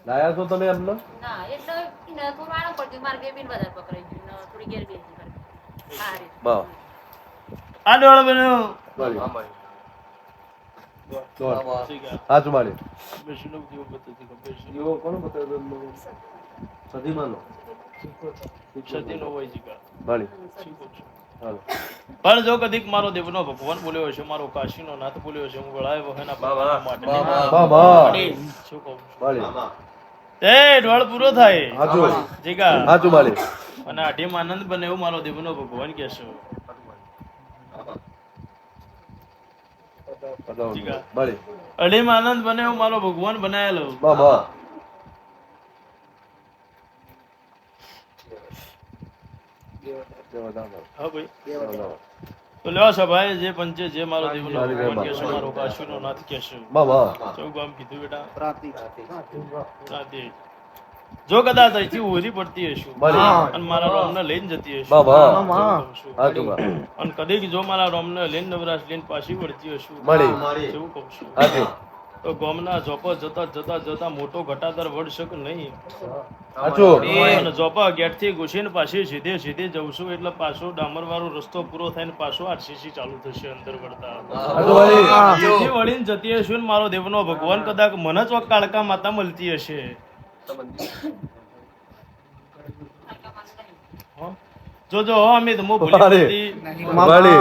લાયા છો તમે એમને? ના એટલે એને થોડું આરામ પડતું મારે બેબીને વધારે પકડાઈ ગયું ને થોડી ઘેર બેસી કરી આ રીતે બા આ ડોળ બન્યો બળી બાબા. હાચું મારી બેસીનો જીવો બતાતી બેસી જીવો કોણ બતાવ્યો તમને? સદીમાનો સતીનો હોય જીગા બળી શીખો છો. હાલો પણ જો કદીક મારો દેવનો ભગવાન બોલ્યો હશે, મારો કાશીનો નાથ બોલ્યો હશે, હું વળાય વહેના બાબા માટે બાબા શું કહું છું? બળી એ ડોળ પૂરો થાય હાચું જીગા હાચું બળી અને આઠીમ આનંદ બને એવું મારો દેવનો ભગવાન કહેશે. બળી અઢીમ આનંદ બને એવું મારો ભગવાન બનાયેલો. બાબા હા ભાઈ તો લ્યો સભાએ જે પંચે જે મારો દેવનો ભગવાન કહેશે, મારો કાશીનો નાથ કહેશે. બાબા ચૌ ગામ કીધું બેટા રાતે. જો કદાચ અહીંથી ઉભરી પડતી હશું બળી અને મારા રોમને લઈને જતી હશું, બાબા તો કહું છું. હાચું બા અને કદીક જો મારા રોમને લઈને નવરાશ લઈને પાછી વળતી હશું, બળી એવું કહું છું. હાચું તો ગામના જોપા જતા જતા જતા મોટો ઘટાદર વળશે કે નહીં. હાચું અને જોપા ગેટથી ઘૂસીને પાછી સીધે સીધે જઉં છું એટલે પાછો ડામરવાળો રસ્તો પૂરો થઈને પાછો આરસીસી ચાલુ થશે અંદર વળતા. હાચું બળી જેથી વળીને જતી હશે ને મારો દેવનો ભગવાન કદાચ મને જ કાળકા માતા મળતી હશે. જોજો હો અમિત હું ભૂલી અરે. નથી. બળી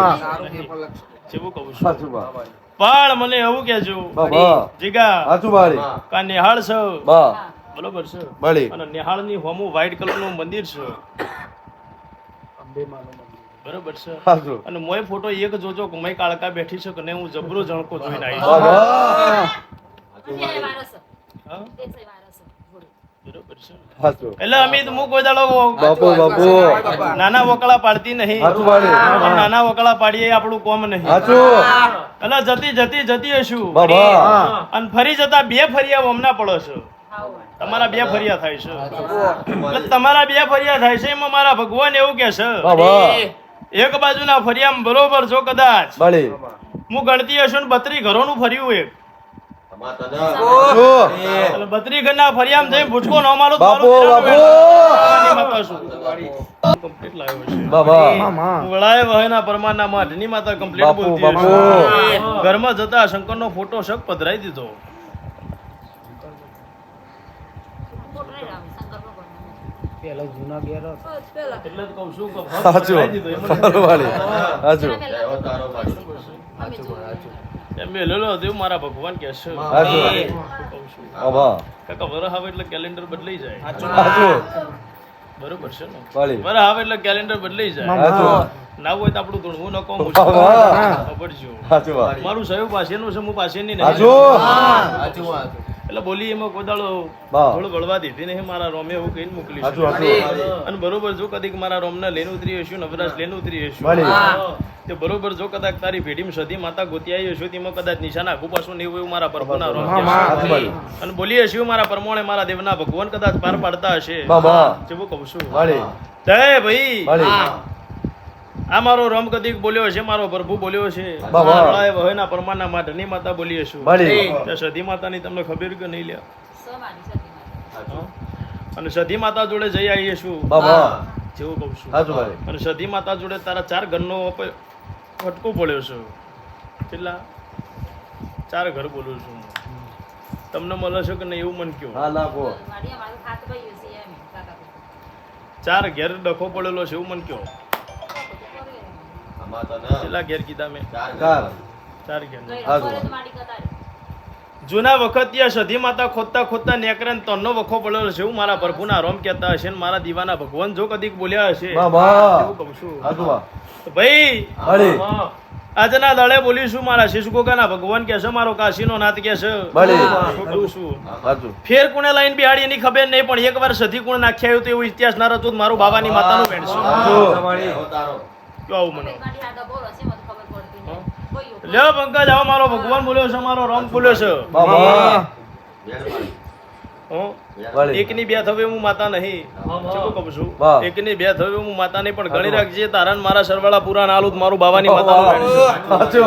જેવું કહું છું. હાચું બા પણ મને એવું કહેજો બાબા જીગા હાચું બાળી કા નિહાળ છે બા બરોબર છે બળી અને નિહાળની હોમું વ્હાઈટ કલરનું મંદિર છે બરોબર છે. હાચું અને મોય ફોટો એક જોજો કે મય કાળકા બેઠી છે કે નહીં, હું જબરો જણકો જોઈને આવી. બાબા અને એ વારસ હા? એક સે વારસ બોલો બરોબર છે. હાચું એટલે અમિત હું કોઈ દાડો બાપુ બાપુ નાના વકળા પાડતી નહીં. હાચું બાળી પણ નાના વકળા પાડીએ એ આપણું કોમ નહીં. હાચું એટલે જતી જતી જતી હશું બાબા અને ફરી જતા બે ફરિયા હમણાં પડો છો. આવો તમારા બે ફરિયા થાય છે. એટલે તમારા બે ફરિયા થાય છે એમાં મારા ભગવાન એવું કે છે બાબા એક બાજુના ફરિયામાં બરોબર જો કદાચ બળી હું ગણતી હશું ને 32 ઘરોનું ફર્યું એક. હાચું એટલે 32 ઘરના ફરિયામાં જઈને ભૂચકો ન મારું તો બાપુ મારું બાપુ પેલાનું માતા છું. Complete લાવ્યો છે. બાબા વળાય વહેના પરમારના માઢની માતા complete બાપુ બોલતી બાપુ હશે. ઘરમાં જતા શંકરનો ફોટો શક પધરાઈ દીધો. ફોટો નહીં રામ શંકર ભગવાન પેલા જૂના ઘેર પેલા એટલે જ કહું છું કે હાચું પધરાઈ દીધો. એમ જ બાળી હાચું અમે જોયું એમ મેલેલો હતો એવું મારા ભગવાન કહે છે. હાચું કહું છું. બાબા કાકા વરહ આવે એટલે કેલેન્ડર બદલાઈ જાય. હાચું બરોબર છે ને? બળી વરહ આવે એટલે કેલેન્ડર બદલાઈ જાય. હાચું ના હોય તો આપણું ધૂણવું ન કહું બાબા. ખબરજો. હાચું બા મારું સહયોગ પાસેનું છે, હું પાસેની નહીં. હાચું એટલે બોલી એમાં કોઈ દાડો બા. થોડું વળવા દીધી નહીં. મારા રોમે એવું કહીને મોકલી છે. હાચું હાચું અને બરોબર જો કદીક મારા રોમને લઈને ઉતરી હશું, નવરાશ લઈને ઉતરી હશું, બળી તે બરોબર જો કદાચ તારી પેઢીમાં સદી માતા ગોતી આવી હશું, તેમાં કદાચ નિશાન આગુ પાછું નહીં હોય એવું મારા પ્રભુના રોમ કહે છે. હાચું બાળી અને બોલી હશું મારા પ્રમાણે મારા દેવના ભગવાન કદાચ પાર પાડતા હશે. બાબા જેવું કહું છું બળી તે ભાઈ બળી આ મારો રોમ કદીક બોલ્યો છે, મારો પ્રભુ બોલ્યો છે, બાબા. વળાય વહેના પરમારના માઢની માતા બોલી હશું. બળી તે સધી માતાની તમને ખબર કે નહીં લ્યા? સમાની સતી માતા અને સધી માતા જોડે જઈ આવીએ છું બાબા જેવું કહું છું. હાચું બાળી અને સધી માતા જોડે તારા 4 ઘરનો ફટકો પડ્યો છે. કેટલા 4 ઘર બોલું છું. તમને મળે છે કે નહીં એવું મન કયો? હા ના કો મારી અમારું હાથ ભાઈ છે એમ કાકા 4 ઘેર ડખો પડેલો છે એવું મન કયો? કેટલા ઘેર કીધા મેં? ચાર 4 ઘેર. હાચું. મારી કતારી જૂના વખત ત્યાં સધી માતા ખોદતા ખોદતા નેકરે ને તનનો વખો પડેલો છે એવું મારા પ્રભુના રોમ કહેતા હશે ને મારા દીવાના ભગવાન જો કદીક બોલ્યા હશે બાબા એવું કહું છું. હાચું બા તો ભાઈ બળી આજના દળે બોલીશું મારા શિશગોગાના ભગવાન કે છે, મારો કાશીનો નાથ કે છે. બળી શું કહું છું? હાચું ફેર કોને લાઈન બિહાડી એની ખબર નહીં, પણ એકવાર સધી કોણ નાખ્યા આવ્યું તો એવું ઇતિહાસ ના રચો મારું બાવાની માતાનું વેણ છે. હાચું કયો આવું મને મારી આગળ બોલો છે મને ખબર પડતી નહીં કોઈ લ્યો પંકજ આવો, મારો ભગવાન બોલ્યો છે, મારો રામ બોલ્યો છે. બાબા હો? બળી એકની બે થવે હું માતા નહીં. શું કહું છું? વાહ. એકની બે થવે હું માતા નહીં, પણ ગણી રાખજે તારા ને મારા સરવાળા પૂરા ના આલું તો મારું બાવાની માતાનું વેણ છે. હાચું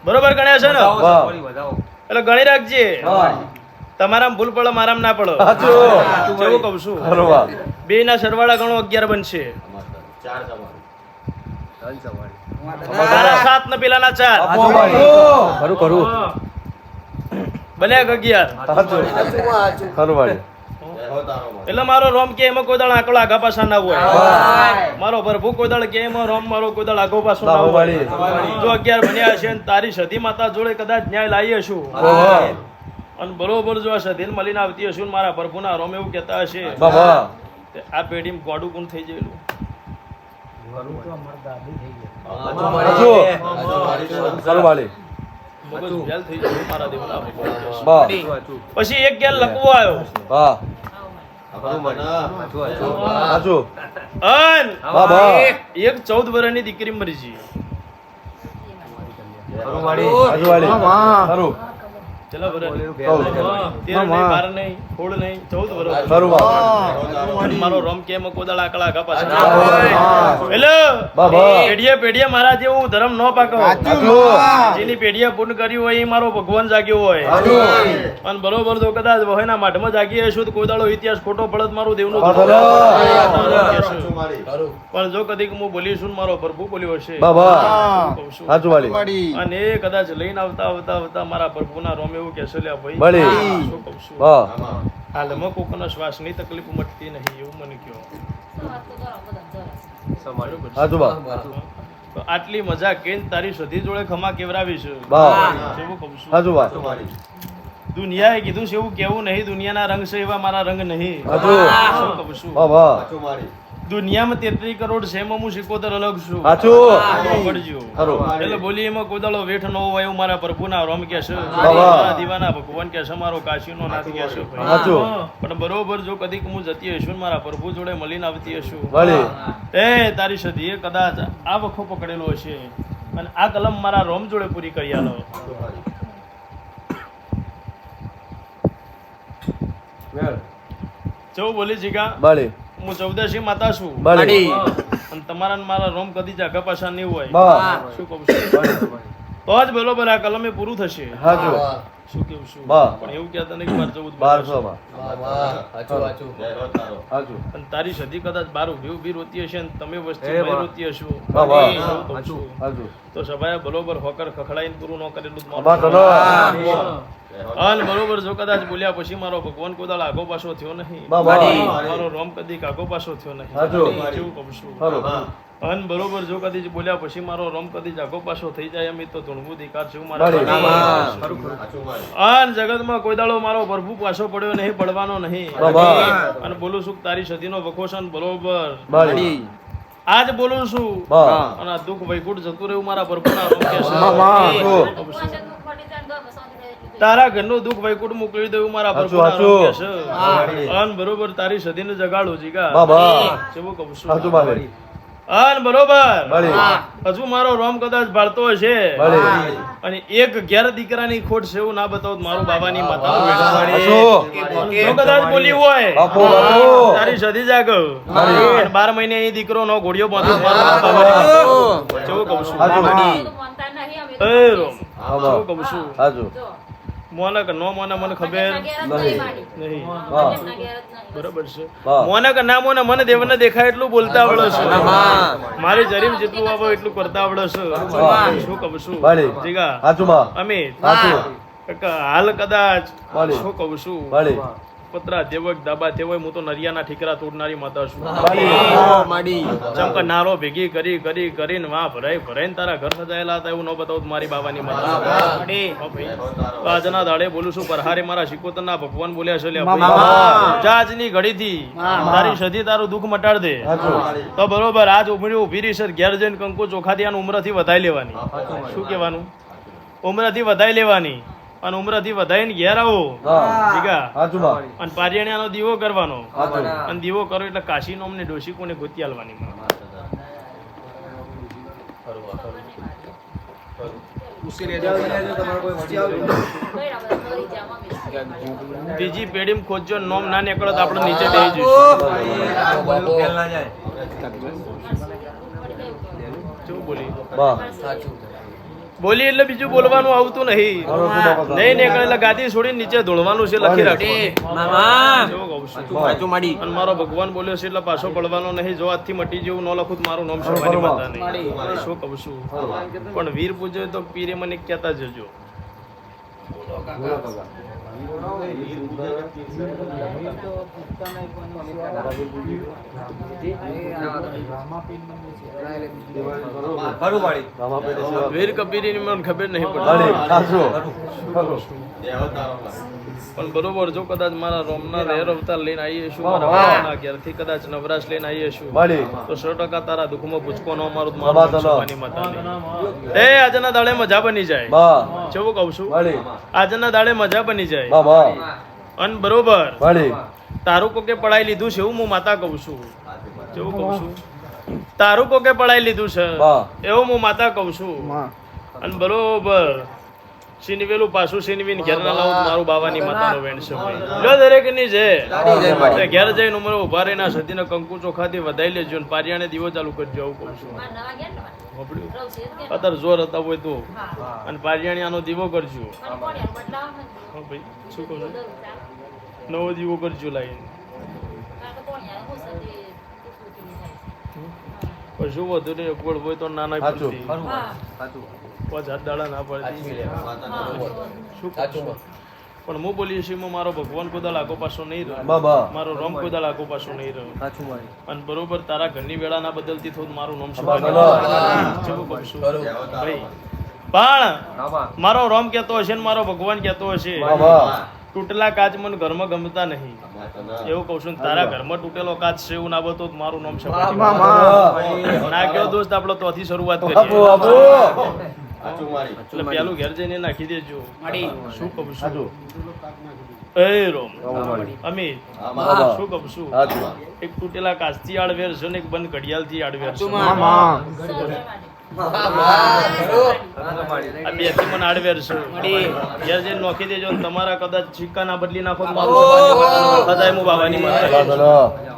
બરોબર ગણ્યા છે ને? વાહ એટલે ગણી રાખજે. હા તમારામાં ભૂલ પડે મારામાં ના પડે સાચું જેવું કહું છું ખરું વાત બે ના સરવાળા ગણો 11 બનશે તારા 7 ને પેલાના 4 આપો વાળી ખરું ખરું બન્યા 11 સાચું ખરું વાળી એટલે મારો રોમ કે એમાં કોઈ દાળ આંકડો આગા પાછા ના હોય મારો પ્રભુ કોઈ દાળ કે એમાં રોમ મારો કોઈ દાળ આગો પાછો ના હોય જો 11 બન્યા હશે ને તારી સતી માતા જોડે કદાચ ન્યાય લાવી હશું અને બરોબર જો આ સધીન મળીને આવતી હશું ને મારા પ્રભુના રોમ એવું કહેતા હશે બાબા તે આ પેઢીમાં ગોડું કોણ થઈ ગયેલું ઘરું તો અમારા દાદી થઈ ગયા. સાચું ખરું વાળી મગજ ભેલ થઈ ગયું મારા દેવના ભગવાન કહેશે. બા પછી એક ગેલ લખવો આવ્યો બા આવો સાચું મારી. અન બા બા એક 14 વર્ષની દીકરી મરી ગઈ સાચું વાળી ખરું ચલા વર્ષ કહું. 13 નહીં 12 નહીં 16 નહીં 14 વર્ષ ખરું વાત અને મારો રોમ કે એમાં કોદાળ આકડા આગા પાછા હા. હેલો બાબા પેઢીએ પેઢીએ મારા જેવું ધર્મ ન પાકો સાચું જેની પેઢીએ પૂર્ણ કર્યું હોય એ મારો ભગવાન જાગ્યો હોય સાચું અને બરોબર તો કદાચ વહેના માઠમાં જાગી હશું તો કોઈ દાડો ઇતિહાસ ખોટો પડત મારું દેવનું હા, ધર્મ ખરું. કહેશું. પણ જો કદીક હું બોલીશું ને મારો પ્રભુ બોલ્યો હશે બાબા કહું છું. સાચું વાળી અને એ કદાચ લઈને આવતા આવતા આવતા મારા પ્રભુના રોમ એવું કહેશે લ્યા ભાઈ વળી. શું કહું છું બા હાલમાં કોકનો શ્વાસની તકલીફ મટતી નહીં એવું મને કહો વાત તો કરો બધા જરા. બરોબર છે. સાચું બા તો આટલી મજા કેન તારી સધી જોડે ખમા કેવરાવીશ બા જેવું કહું છું સાચું વાત દુનિયાએ કીધું છે એવું કેવું નહીં દુનિયાના રંગ છે એવા મારા રંગ નહીં સાચું શું કહું છું બા બા દુનિયામાં 33 કરોડ છે એમાં હું 77 અલગ છું સાચું પડજો ખરું. એટલે બોલી એમાં કોદાળો વેઠ ન હોય એવું મારા પ્રભુના રોમ કે છે બાબા. મારા દીવાના ભગવાન કે છે મારો કાશીનો નાથ કે છે ભાઈ. સાચું પણ બરોબર જો કદીક હું જતી હશું ને મારા પ્રભુ જોડે મળીને આવતી હશું વળી એ તારી સદીએ કદાચ આ વખો પકડેલો હશે અને આ કલમ મારા રોમ જોડે પૂરી કરી આલો ચૌ બોલી જીગા વળી હું 14 માતા છું વળી અને તમારા ને મારા રોમ કદી જાગા પાછા નહીં હોય બા શું કહું છું તો જ બરોબર આ કલમે પૂરું થશે સાચું શું કેવું છું બા. પણ એવું કહેતા નહીં કે મારે 14 1200 સાચું અને તારી સદી કદાચ બાર ઉભી રોતી હશે ને તમે વસ્તી બહાર રોતી હશો બા, બા. એવું કહું છું. સાચું તો સભાએ બરોબર હોકર ખખડાઈને પૂરું ન કરેલું જ અમાર તો મારું. ન. અને બરોબર જો કદાચ બોલ્યા પછી મારો ભગવાન કોદાળ આગો પાછો થયો નહીં બા, બા. મારો રોમ કદી આગો પાછો થયો નહીં સાચું. કેવું કહું છું ખરું. અને બરોબર જો કદી બોલ્યા પછી મારો રોમ કદી આગો પાછો થઈ જાય એમ એ તો ધૂણવું ધિકાર છે એવું વળી. મારા અને જગતમાં કોઈ દાડો મારો પ્રભુ પાછો પડ્યો નહીં પડવાનો નહીં બા, બા. અને બોલું છું કે તારી સતીનો વખોશન બરોબર વળી. આજ બોલું છું બા. અને આ દુઃખ વૈકુંઠ જતું રહ્યું મારા પ્રભુના રોમ કે છે. સાચું. ઉપવાસ જ દુઃખ મટી જાય ને ગમે શાંતિ રહે એટલું. તારા ઘરનું દુઃખ વૈકુંઠ મોકલી દેવું મારા સાચું, પ્રભુના રોમ કે સાચું. છે. અને બરોબર તારી સદીને જગાડું જીગા બા, બા. કેવું કહું સાચું છું વાળી. અને બરોબર વળી. હજુ મારો રોમ કદાચ ભાળતો હશે વળી. અને એક 11 દીકરાની ખોટ છે એવું ના બતાવું તો મારું બાબાની માતાનું સાચું. જો કદાચ બોલી હોય બાપુ, બાપુ. તારી સદી જાગ વળી. અને 12 મહિને એ દીકરો નો ઘોડિયો બાંધ્યો મારા બાબાની માતાનું. કેવું કહું છું સાચું. તો માનતા નહીં અમે તો એ રોમ હા, બા. કેવું કહું છું સાચું. જો મોને કે નો મોને મને ખબર ના ઘેર જ નહીં માડી. નહીં બા. ના ઘેર જ નહીં. બરોબર છે બા. મોને કે ના મોને મને દેવને દેખાય એટલું બોલતા આવડે છે મારી જરીમ જેટલું આવે એટલું કરતા આવડે છે શું કહું છું વળી. જીગા સાચું બા. અમે સાચું. હાલ કદાચ વળી. શું કહું છું વળી. પતરા દેવક દાબા તેવય હું તો નરિયાના ઠીકરા તોડનારી માતા છું વળી. ચમક નારો ભેગી કરી કરી કરીને વાહ ભરાઈ ભરાઈને તારા ઘર સજાયેલા હતા એવું ન બતાવું તો મારી બાબાની માતા હા ભાઈ. તો આજના દાડે બોલું છું પરહારે મારા શિકોતરના ભગવાન બોલ્યા છે લ્યા ભાઈ. જા આજની ઘડીથી તારી સદી તારું દુઃખ મટાડ દે સાચું. તો બરોબર આજ ઉમરી ઉભી રહી છે ઘેર જઈને કંકુ ચોખાથી આનું ઉમરાથી વધાઈ લેવાની શું કહેવાનું ઉમરાથી વધાઈ લેવાની અને ઉમરાથી વધાઈને ઘેર આવો હા. જીગા સાચું બા. અને પારિયાણાનો દીવો કરવાનો સાચું. અને દીવો કરો એટલે કાશીનો અમને ડોશી કોને ગોતી આલવાની બૈરા બધા મરી જાય મમ્મી. બીજી પેઢીમાં ખોજો નોમ ના નીકળો તો આપણે નીચે બેસી જઈશું શું બોલી બા. બોલી એટલે બીજું બોલવાનું આવતું નહીં નહીં નીકળેલા ગાદી છોડીને નીચે ધોળવાનું છે લખી રાખવાનું જેવું કહું છું. સાચું માડી અને મારો ભગવાન બોલ્યો છે એટલે પાછો પડવાનો નહીં. જો આજથી મટી જેવું ન લખું તો મારું નામ શોભવાની માતા નહીં. શું કહું છું પણ વીર પૂજ્યો તો પીરે મને કહેતા જજો. વીર કબીરની મને ખબર નહીં પડતી પણ બરોબર જો કદાચ મારા રોમના રેર અવતાર લઈને આવીએ છું, મારા બાપાના ઘેરથી કદાચ નવરાશ લઈને આવીએ છું તો 100% તારા દુઃખમાં પૂછકો ન મારું તો મારું નામ શોભાની માતાની. એ આજના દાડે મજા બની જાય. જેવું કહું છું આજના દાડે મજા બની જાય. અને બરોબર તારું કોકે પડાઈ લીધું છે એવું હું માતા કહું છું. જેવું કહું છું તારું કોકે પડાઈ લીધું છે એવું હું માતા કહું છું. અને બરોબર સીનવેલું પાછું સીનવીને ઘેર ના લાવું મારું બાવાની માતાનો વેણ છે લો દરેક ની છે. ઘેર જઈને ઉમરે ઉભા રહીને સતીને કંકુ ચોખાથી વધાઈ લેજો ને પારિયાને દીવો ચાલુ કરજો આવું કહું છું. નવા ગયા ને અત્યારે જોર હતા હોય તો અને પારિયાણી આનો દીવો કરજો. અને કોણ યાર બદલાવા હા ભાઈ શું કહું છું નવો દીવો કરજો લાઈને કારણ કે કોણ યાર હું સદી પણ શું વધુ ને ગોળ હોય તો નાના પડતી હા 5000 દાડા ના પડતી. શું કહું? પણ હું બોલી છીએ મારો ભગવાન કોદાળ આગો પાછો નહીં રહ્યો, મારો રોમ કોદાળ આગો પાછો નહીં રહ્યો. અને બરોબર તારા ઘરની વેળા ના બદલતી થોડું મારું નામ શું ભાઈ પણ મારો રોમ કેતો હશે ને મારો ભગવાન કેતો હશે તૂટેલા કાચ મને ઘરમાં ગમતા નહીં એવું કહું છું. તારા ઘરમાં તૂટેલો કાચ છે એવું ના બતો મારું નામ છે ના કયો દોસ્ત આપડે તોથી શરૂઆત કરીએ. એટલે પેલું ઘેર જઈને નાખી દેજો. શું કહું છું એ રોમ અમિત શું કહું છું એક તૂટેલા કાચથી આડવેર છે ને એક બંધ ઘડિયાળથી આડવેર છે. આ બે થી મને આડવેર છે ઘેર જઈને નોખી દેજો. તમારા કદાચ સિક્કા ના બદલી નાખો તો મારું હું બાવાની માતા